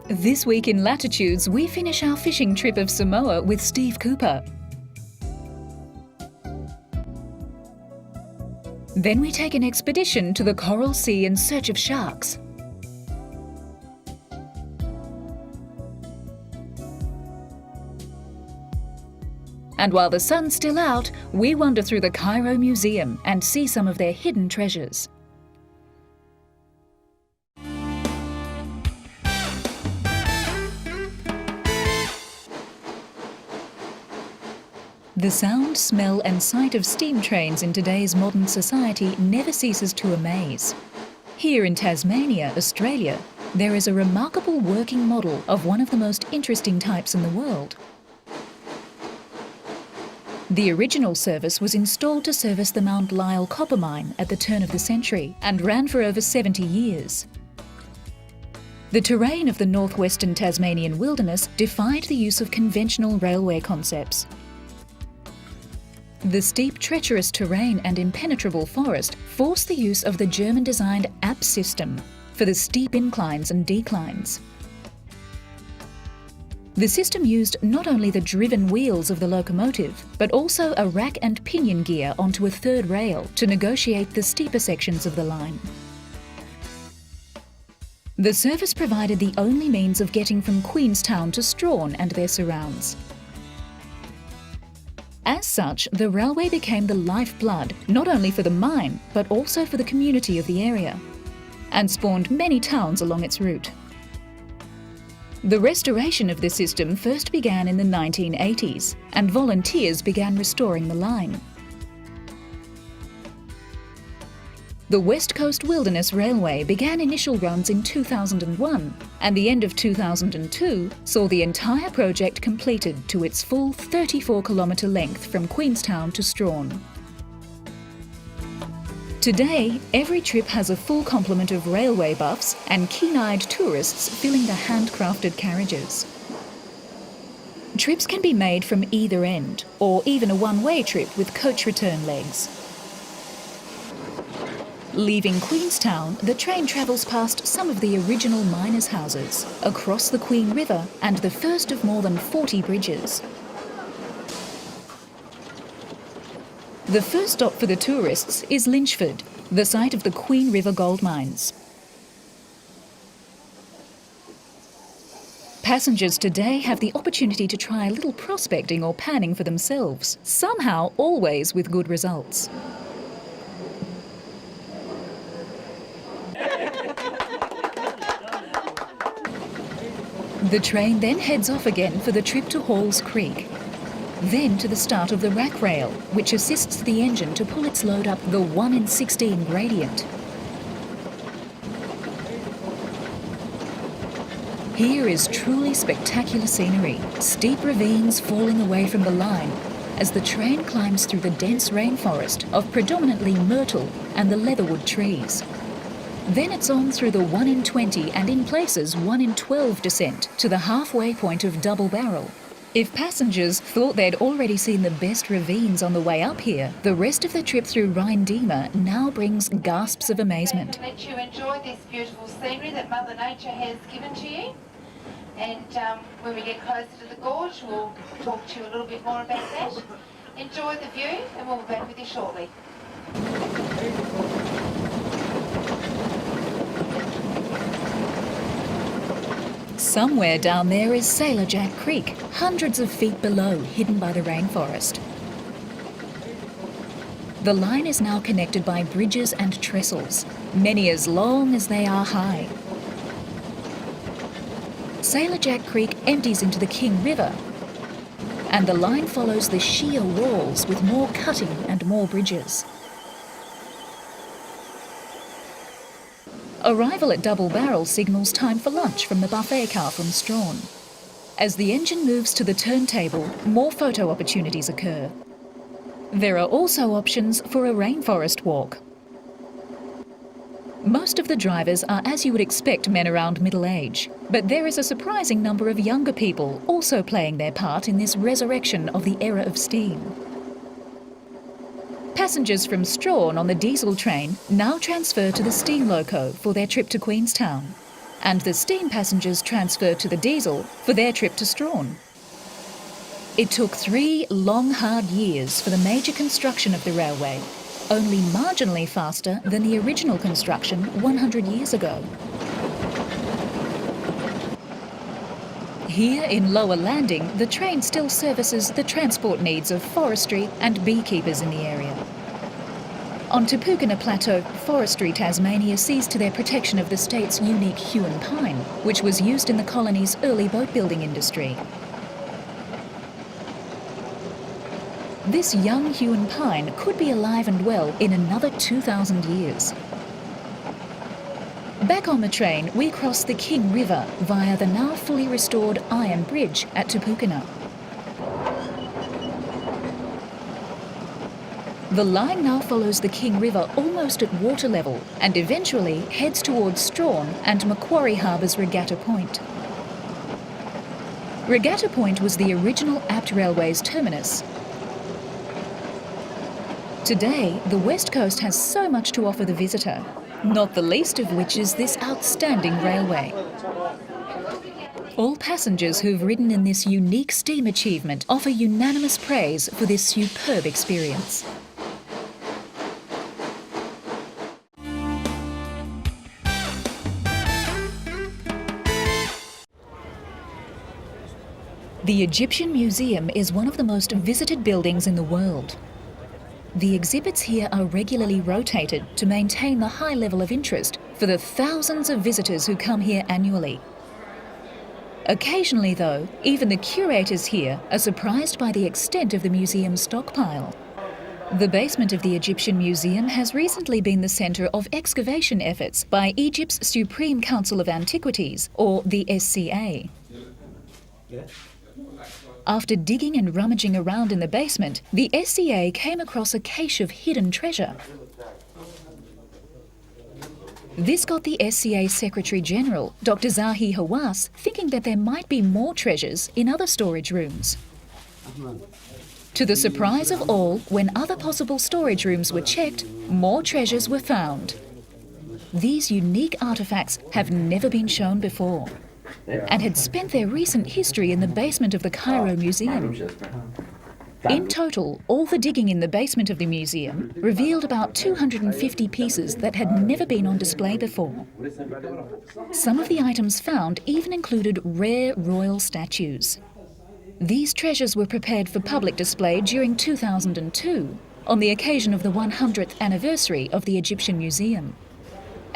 This week in Latitudes, we finish our fishing trip of Samoa with Steve Cooper. Then we take an expedition to the Coral Sea in search of sharks. And while the sun's still out, we wander through the Cairo Museum and see some of their hidden treasures. The sound, smell and sight of steam trains in today's modern society never ceases to amaze. Here in Tasmania, Australia, there is a remarkable working model of one of the most interesting types in the world. The original service was installed to service the Mount Lyell copper mine at the turn of the century and ran for over 70 years. The terrain of the northwestern Tasmanian wilderness defied the use of conventional railway concepts. The steep, treacherous terrain and impenetrable forest forced the use of the German-designed AP system for the steep inclines and declines. The system used not only the driven wheels of the locomotive, but also a rack and pinion gear onto a third rail to negotiate the steeper sections of the line. The service provided the only means of getting from Queenstown to Strahan and their surrounds. As such, the railway became the lifeblood not only for the mine, but also for the community of the area, and spawned many towns along its route. The restoration of the system first began in the 1980s, and volunteers began restoring the line. The West Coast Wilderness Railway began initial runs in 2001, and the end of 2002 saw the entire project completed to its full 34-kilometre length from Queenstown to Strahan. Today, every trip has a full complement of railway buffs and keen-eyed tourists filling the handcrafted carriages. Trips can be made from either end, or even a one-way trip with coach return legs. Leaving Queenstown, the train travels past some of the original miners' houses, across the Queen River and the first of more than 40 bridges. The first stop for the tourists is Lynchford, the site of the Queen River gold mines. Passengers today have the opportunity to try a little prospecting or panning for themselves, somehow always with good results. The train then heads off again for the trip to Halls Creek, then to the start of the rack rail, which assists the engine to pull its load up the 1 in 16 gradient. Here is truly spectacular scenery, steep ravines falling away from the line as the train climbs through the dense rainforest of predominantly myrtle and the leatherwood trees. Then it's on through the 1 in 20 and in places 1 in 12 descent to the halfway point of Double Barrel. If passengers thought they'd already seen the best ravines on the way up here, the rest of the trip through Rhine-Diemer now brings gasps of amazement. Let you enjoy this beautiful scenery that Mother Nature has given to you. And when we get closer to the gorge, we'll talk to you a little bit more about that. Enjoy the view and we'll be back with you shortly. Somewhere down there is Sailor Jack Creek, hundreds of feet below, hidden by the rainforest. The line is now connected by bridges and trestles, many as long as they are high. Sailor Jack Creek empties into the King River, and the line follows the sheer walls with more cutting and more bridges. Arrival at Double Barrel signals time for lunch from the buffet car from Strahan. As the engine moves to the turntable, more photo opportunities occur. There are also options for a rainforest walk. Most of the drivers are, as you would expect, men around middle age, but there is a surprising number of younger people also playing their part in this resurrection of the era of steam. Passengers from Strahan on the diesel train now transfer to the steam loco for their trip to Queenstown. and the steam passengers transferred to the diesel for their trip to Strawn. It took 3 long, hard years for the major construction of the railway, only marginally faster than the original construction 100 years ago. Here in Lower Landing, the train still services the transport needs of forestry and beekeepers in the area. On Tupukina Plateau, Forestry Tasmania sees to their protection of the state's unique hewn pine, which was used in the colony's early boat building industry. This young hewn pine could be alive and well in another 2,000 years. Back on the train, we cross the King River via the now fully restored Iron Bridge at Tupukina. The line now follows the King River almost at water level and eventually heads towards Strawn and Macquarie Harbour's Regatta Point. Regatta Point was the original Apt Railway's terminus. Today, the West Coast has so much to offer the visitor, not the least of which is this outstanding railway. All passengers who've ridden in this unique steam achievement offer unanimous praise for this superb experience. The Egyptian Museum is one of the most visited buildings in the world. The exhibits here are regularly rotated to maintain the high level of interest for the thousands of visitors who come here annually. Occasionally, though, even the curators here are surprised by the extent of the museum's stockpile. The basement of the Egyptian Museum has recently been the centre of excavation efforts by Egypt's Supreme Council of Antiquities, or the SCA. After digging and rummaging around in the basement, the SCA came across a cache of hidden treasure. This got the SCA Secretary-General, Dr. Zahi Hawass, thinking that there might be more treasures in other storage rooms. To the surprise of all, when other possible storage rooms were checked, more treasures were found. These unique artefacts have never been shown before, and had spent their recent history in the basement of the Cairo Museum. In total, all the digging in the basement of the museum revealed about 250 pieces that had never been on display before. Some of the items found even included rare royal statues. These treasures were prepared for public display during 2002, on the occasion of the 100th anniversary of the Egyptian Museum.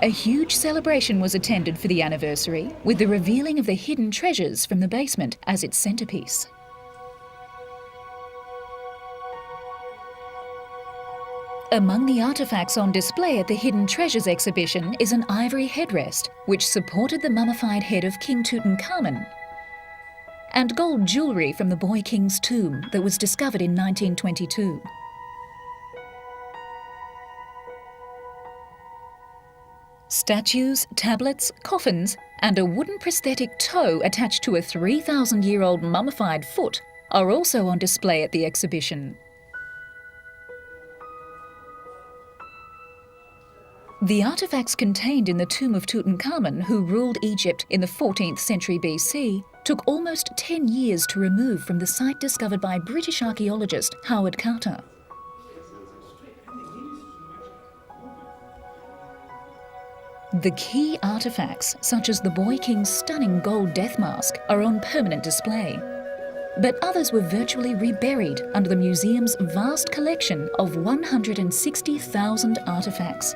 A huge celebration was attended for the anniversary, with the revealing of the hidden treasures from the basement as its centrepiece. Among the artefacts on display at the Hidden Treasures exhibition is an ivory headrest, which supported the mummified head of King Tutankhamun, and gold jewellery from the Boy King's tomb that was discovered in 1922. Statues, tablets, coffins, and a wooden prosthetic toe attached to a 3,000-year-old mummified foot are also on display at the exhibition. The artefacts contained in the tomb of Tutankhamun, who ruled Egypt in the 14th century BC, took almost 10 years to remove from the site discovered by British archaeologist Howard Carter. The key artefacts, such as the Boy King's stunning gold death mask, are on permanent display. But others were virtually reburied under the museum's vast collection of 160,000 artefacts,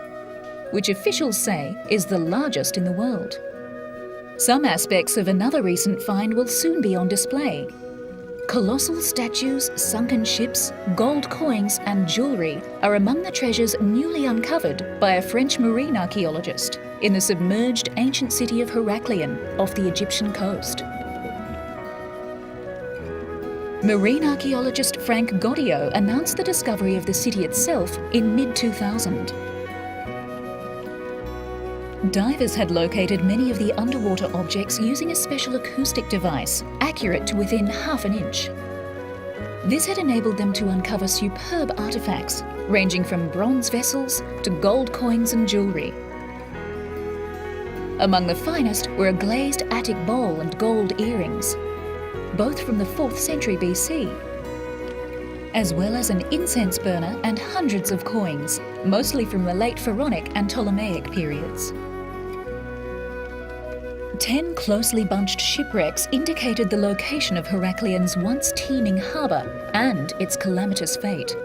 which officials say is the largest in the world. Some aspects of another recent find will soon be on display. Colossal statues, sunken ships, gold coins and jewellery are among the treasures newly uncovered by a French marine archaeologist in the submerged ancient city of Heraklion off the Egyptian coast. Marine archaeologist Frank Goddio announced the discovery of the city itself in mid-2000. Divers had located many of the underwater objects using a special acoustic device, accurate to within half an inch. This had enabled them to uncover superb artefacts, ranging from bronze vessels to gold coins and jewellery. Among the finest were a glazed attic bowl and gold earrings, both from the 4th century BC, as well as an incense burner and hundreds of coins, mostly from the late Pharaonic and Ptolemaic periods. 10 closely bunched shipwrecks indicated the location of Herakleon's once teeming harbour and its calamitous fate.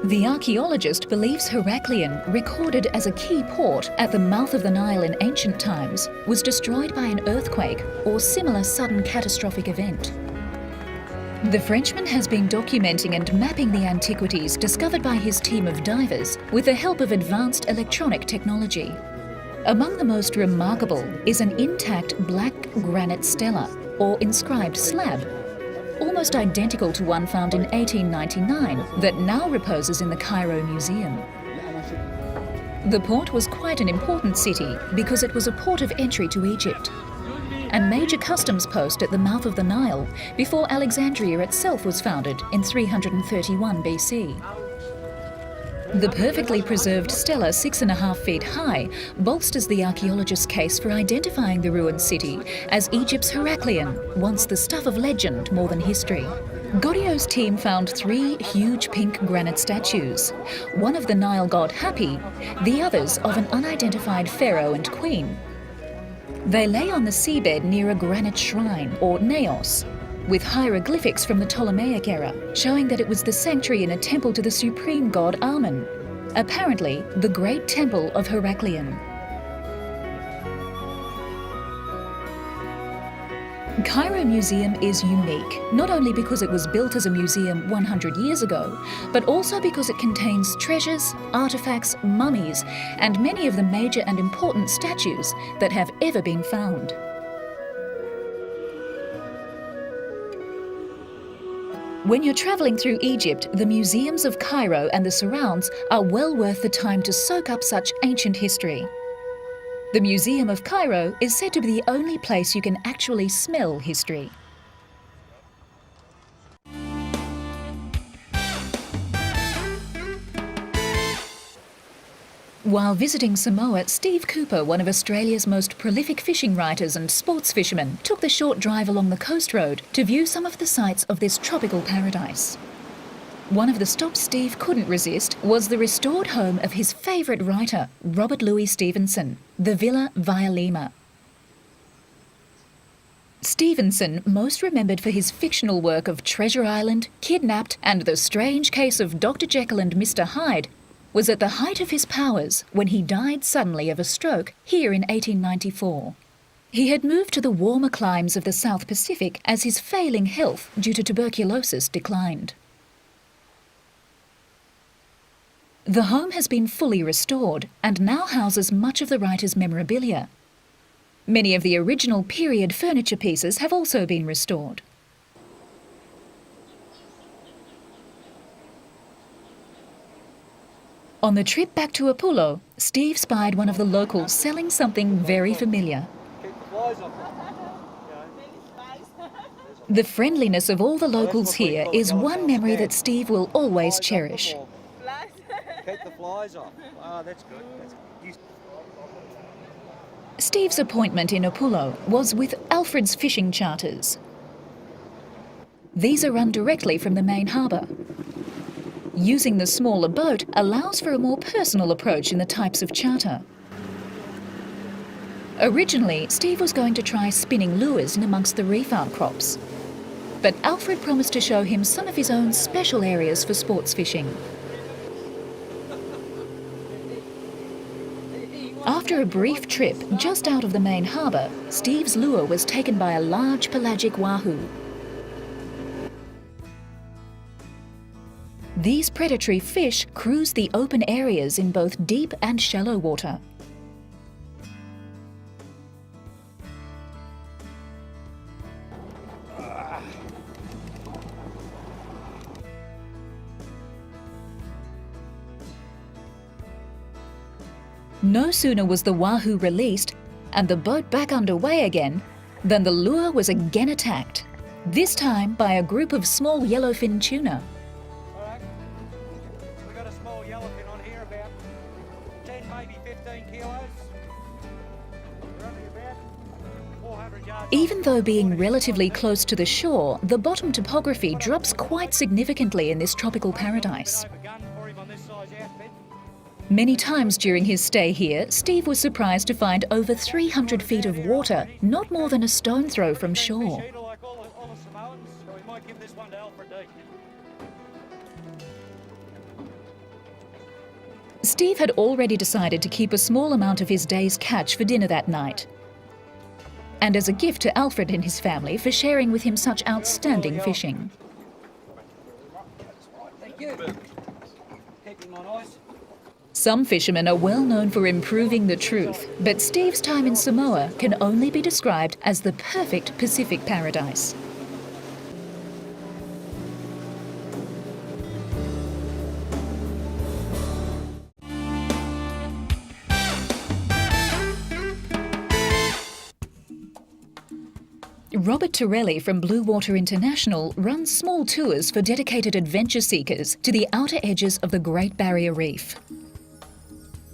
The archaeologist believes Heraklion, recorded as a key port at the mouth of the Nile in ancient times, was destroyed by an earthquake or similar sudden catastrophic event. The Frenchman has been documenting and mapping the antiquities discovered by his team of divers with the help of advanced electronic technology. Among the most remarkable is an intact black granite stela, or inscribed slab, almost identical to one found in 1899 that now reposes in the Cairo Museum. The port was quite an important city because it was a port of entry to Egypt and major customs post at the mouth of the Nile before Alexandria itself was founded in 331 BC. The perfectly preserved stela, 6.5 feet high, bolsters the archaeologist's case for identifying the ruined city as Egypt's Heraklion, once the stuff of legend more than history. Godio's team found 3 huge pink granite statues, one of the Nile god Hapi, the others of an unidentified pharaoh and queen. They lay on the seabed near a granite shrine, or naos, with hieroglyphics from the Ptolemaic era, showing that it was the sanctuary in a temple to the supreme god Amun, apparently the great temple of Heraklion. Cairo Museum is unique, not only because it was built as a museum 100 years ago, but also because it contains treasures, artifacts, mummies, and many of the major and important statues that have ever been found. When you're travelling through Egypt, the museums of Cairo and the surrounds are well worth the time to soak up such ancient history. The Museum of Cairo is said to be the only place you can actually smell history. While visiting Samoa, Steve Cooper, one of Australia's most prolific fishing writers and sports fishermen, took the short drive along the coast road to view some of the sights of this tropical paradise. One of the stops Steve couldn't resist was the restored home of his favourite writer, Robert Louis Stevenson, the Villa Vialima. Stevenson, most remembered for his fictional work of Treasure Island, Kidnapped, and The Strange Case of Dr. Jekyll and Mr. Hyde, was at the height of his powers when he died suddenly of a stroke here in 1894. He had moved to the warmer climes of the South Pacific as his failing health due to tuberculosis declined. The home has been fully restored and now houses much of the writer's memorabilia. Many of the original period furniture pieces have also been restored. On the trip back to Apullo, Steve spied one of the locals selling something very familiar. The friendliness of all the locals here is one memory that Steve will always cherish. Keep the flies off. Oh, that's good. Steve's appointment in Apullo was with Alfred's Fishing Charters. These are run directly from the main harbour. Using the smaller boat allows for a more personal approach in the types of charter. Originally, Steve was going to try spinning lures in amongst the reef outcrops, but Alfred promised to show him some of his own special areas for sports fishing. After a brief trip just out of the main harbour, Steve's lure was taken by a large pelagic wahoo. These predatory fish cruise the open areas in both deep and shallow water. No sooner was the wahoo released and the boat back underway again than the lure was again attacked, this time by a group of small yellowfin tuna. Alright. We got a small yellowfin on here, about 10, maybe 15 kilos. Even though being relatively close to the shore, the bottom topography drops quite significantly in this tropical paradise. Many times during his stay here, Steve was surprised to find over 300 feet of water, not more than a stone throw from shore. Steve had already decided to keep a small amount of his day's catch for dinner that night, and as a gift to Alfred and his family for sharing with him such outstanding fishing. Thank you. Keep him on ice. Some fishermen are well known for improving the truth, but Steve's time in Samoa can only be described as the perfect Pacific paradise. Robert Torelli from Blue Water International runs small tours for dedicated adventure seekers to the outer edges of the Great Barrier Reef.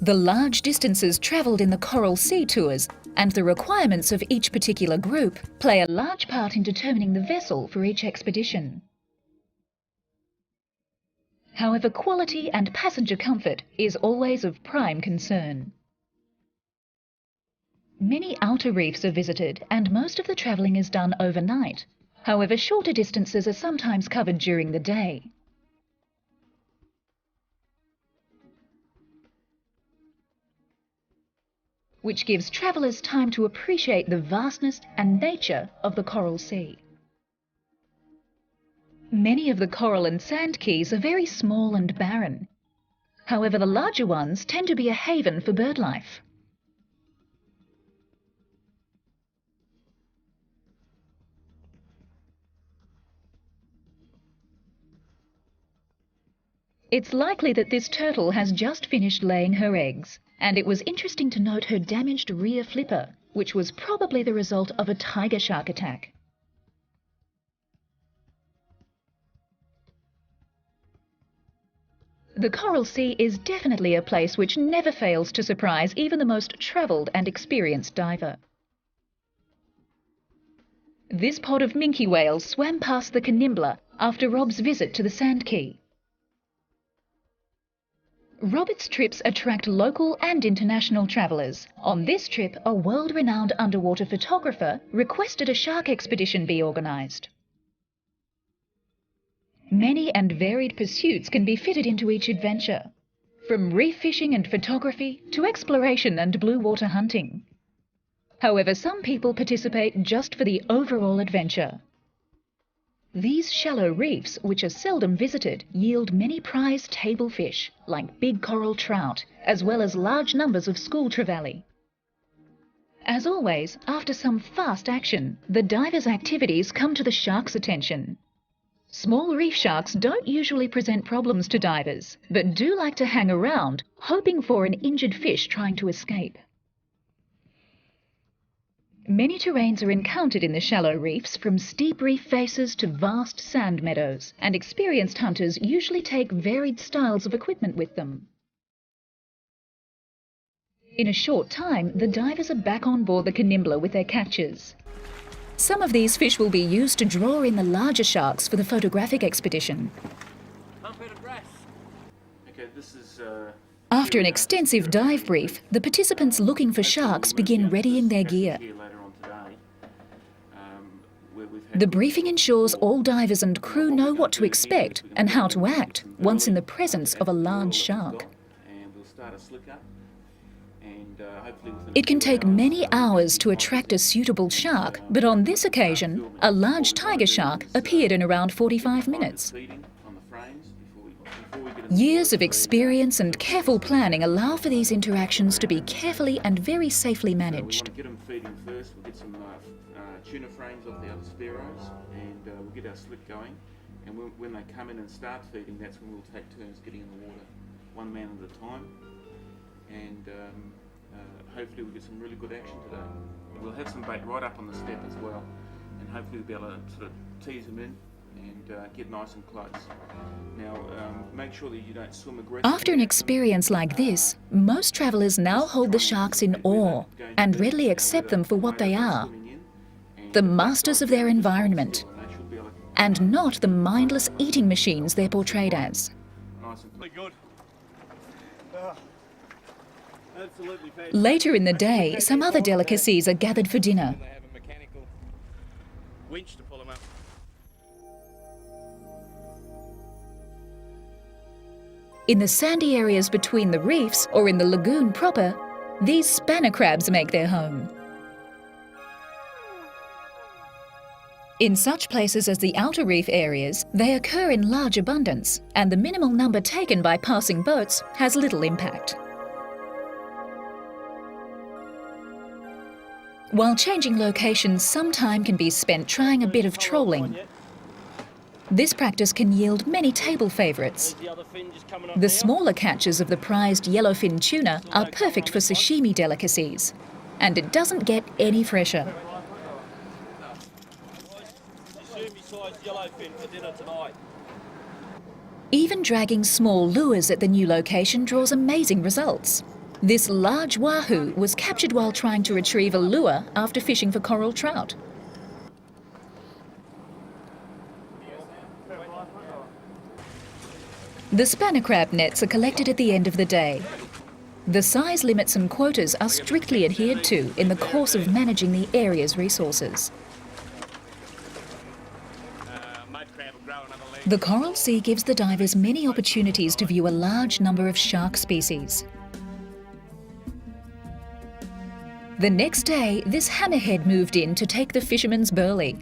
The large distances travelled in the Coral Sea tours and the requirements of each particular group play a large part in determining the vessel for each expedition. However, quality and passenger comfort is always of prime concern. Many outer reefs are visited and most of the travelling is done overnight. However, shorter distances are sometimes covered during the day. Which gives travellers time to appreciate the vastness and nature of the Coral Sea. Many of the coral and sand keys are very small and barren. However, the larger ones tend to be a haven for birdlife. It's likely that this turtle has just finished laying her eggs, and it was interesting to note her damaged rear flipper, which was probably the result of a tiger shark attack. The Coral Sea is definitely a place which never fails to surprise even the most travelled and experienced diver. This pod of minke whales swam past the Canimbla after Rob's visit to the Sand Key. Robert's trips attract local and international travellers. On this trip, a world-renowned underwater photographer requested a shark expedition be organised. Many and varied pursuits can be fitted into each adventure, from reef fishing and photography to exploration and blue water hunting. However, some people participate just for the overall adventure. These shallow reefs, which are seldom visited, yield many prized table fish, like big coral trout, as well as large numbers of school trevally. As always, after some fast action, the divers' activities come to the sharks' attention. Small reef sharks don't usually present problems to divers, but do like to hang around, hoping for an injured fish trying to escape. Many terrains are encountered in the shallow reefs, from steep reef faces to vast sand meadows, and experienced hunters usually take varied styles of equipment with them. In a short time, the divers are back on board the Canimbla with their catches. Some of these fish will be used to draw in the larger sharks for the photographic expedition. After an extensive dive brief, the participants looking for sharks begin readying their gear. The briefing ensures all divers and crew know what to expect and how to act once in the presence of a large shark. It can take many hours to attract a suitable shark, but on this occasion, a large tiger shark appeared in around 45 minutes. Years of experience and careful planning allow for these interactions to be carefully and very safely managed. Tuna frames off the other sparrows, and we'll get our slick going, and when they come in and start feeding, that's when we'll take turns getting in the water, one man at a time, and hopefully we'll get some really good action today. We'll have some bait right up on the step as well, and hopefully we'll be able to sort of tease them in and get nice and close. Now, make sure that you don't swim aggressively. After an experience like this, most travellers now hold the sharks in awe and readily accept them for what they are. the masters of their environment, and they should be able to and not the mindless eating machines they're portrayed as. nice and clean. Good. Absolutely fantastic. Later in the day, some other delicacies are gathered for dinner. They have a mechanical winch to pull them up. In the sandy areas between the reefs or in the lagoon proper, these spanner crabs make their home. In such places as the outer reef areas, they occur in large abundance, and the minimal number taken by passing boats has little impact. While changing locations, some time can be spent trying a bit of trolling. This practice can yield many table favourites. The smaller catches of the prized yellowfin tuna are perfect for sashimi delicacies, and it doesn't get any fresher. Even dragging small lures at the new location draws amazing results. This large wahoo was captured while trying to retrieve a lure after fishing for coral trout. The spanner crab nets are collected at the end of the day. The size limits and quotas are strictly adhered to in the course of managing the area's resources. The coral sea gives the divers many opportunities to view a large number of shark species. The next day, this hammerhead moved in to take the fisherman's burley.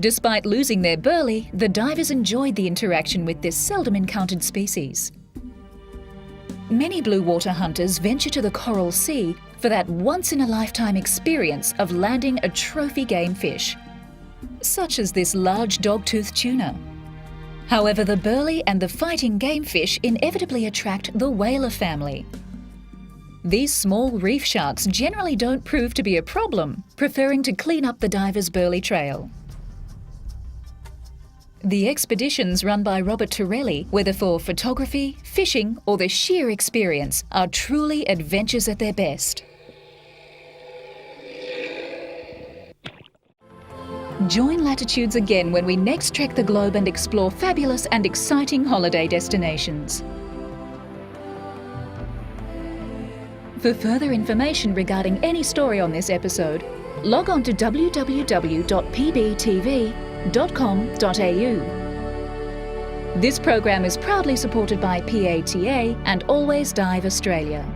Despite losing their burley, the divers enjoyed the interaction with this seldom encountered species. Many blue water hunters venture to the coral sea for that once-in-a-lifetime experience of landing a trophy game fish, such as this large dog-toothed tuna. However, the burley and the fighting game fish inevitably attract the whaler family. These small reef sharks generally don't prove to be a problem, preferring to clean up the diver's burley trail. The expeditions run by Robert Torelli, whether for photography, fishing or the sheer experience, are truly adventures at their best. Join Latitudes again when we next trek the globe and explore fabulous and exciting holiday destinations. For further information regarding any story on this episode, log on to www.pbtv.com.au. This program is proudly supported by PATA and Always Dive Australia.